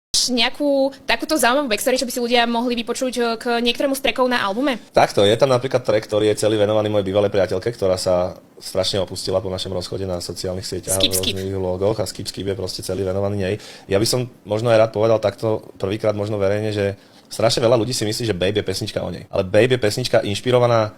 Nejakú takúto zaujímavú backstory, čo by si ľudia mohli vypočuť k niektorému z trackov na albume? Takto, je tam napríklad track, ktorý je celý venovaný mojej bývalej priateľke, ktorá sa strašne opustila po našom rozchode na sociálnych sieťach, v rôznych vlogoch a Skip je proste celý venovaný nej. Ja by som možno aj rád povedal takto prvýkrát možno verejne, že strašne veľa ľudí si myslí, že Babe je pesnička o nej. Ale Babe je pesnička inšpirovaná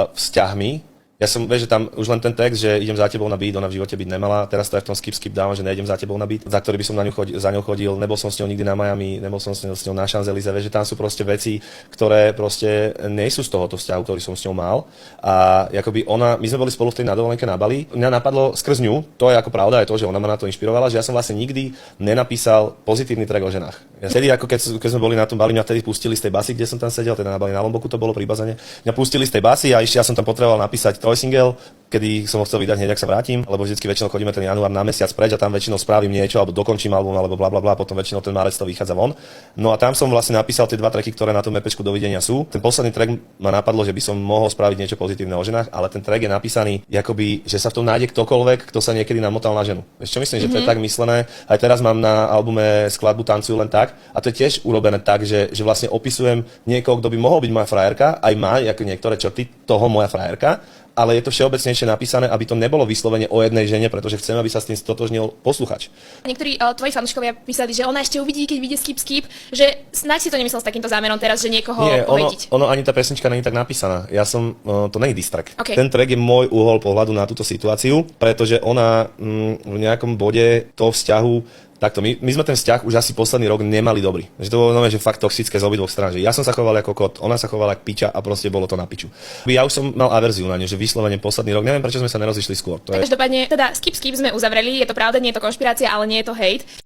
vzťahmi. Ja som, vieš, že tam už len ten text, že idem za tebou na beat, ona v živote byť nemala. Teraz to je v tom skip dávam, že nejdem za tebou na beat, za ktorý by som za ňou chodil, nebol som s ňou nikdy na Miami, nebol som s ňou na Champs-Élysées, vieš, že tam sú proste veci, ktoré proste nie sú z tohoto vzťahu, ktorý som s ňou mal. A akoby my sme boli spolu v tej na dovolenke na Bali. Mňa napadlo skrz ňu, to je ako pravda, je to, že ona ma na to inšpirovala, že ja som vlastne nikdy nenapísal pozitívny track o ženách. Ja vtedy, ako keď sme boli na tom Bali, mňa vtedy pustili z tej basy, kde som tam sedel, teda na Bali na Lomboku to bolo pri bazene. Mňa pustili z tej basy a ešte ja som tam potreboval napísať single, kedy som ho chcel vydať hneď, ak sa vrátim, lebo vždycky väčšinou chodíme ten január na mesiac preč a tam väčšinou spravím niečo, alebo dokončím album, alebo bla bla bla, potom väčšinou ten marec to vychádza von. No a tam som vlastne napísal tie dva tracky, ktoré na tom EPčku Dovidenia sú. Ten posledný track ma napadlo, že by som mohol spraviť niečo pozitívne o ženách, ale ten track je napísaný, akoby, že sa v tom nájde ktokoľvek, kto sa niekedy namotal na ženu. Vieš čo myslím, že to je tak myslené. Aj teraz mám na albume skladbu Tancujú len tak a to je tiež urobené tak, že vlastne opisujem niekoho, kto by mohol byť moja frajerka, aj má ako niektoré črty toho moja frajerka. Ale je to všeobecnejšie napísané, aby to nebolo vyslovene o jednej žene, pretože chcem, aby sa s tým stotožnil posluchač. Niektorí tvoji fanúškovia písali, že ona ešte uvidí, keď vyjde Skip, že snáď si to nemyslel s takýmto zámerom teraz, že niekoho pohejtiť. Ono ani tá pesnička není tak napísaná. To není diss track. Okay. Ten track je môj uhol pohľadu na túto situáciu, pretože ona v nejakom bode toho vzťahu. Takto, my sme ten vzťah už asi posledný rok nemali dobrý. Že to bolo že fakt toxické z obidvoch strán. Že ja som sa choval ako kot, ona sa chovala ako piča a proste bolo to na piču. Ja už som mal averziu na ňu, že vyslovene posledný rok, neviem prečo sme sa nerozišli skôr. Každopádne, teda Skip sme uzavreli, je to pravda, nie je to konšpirácia, ale nie je to hate.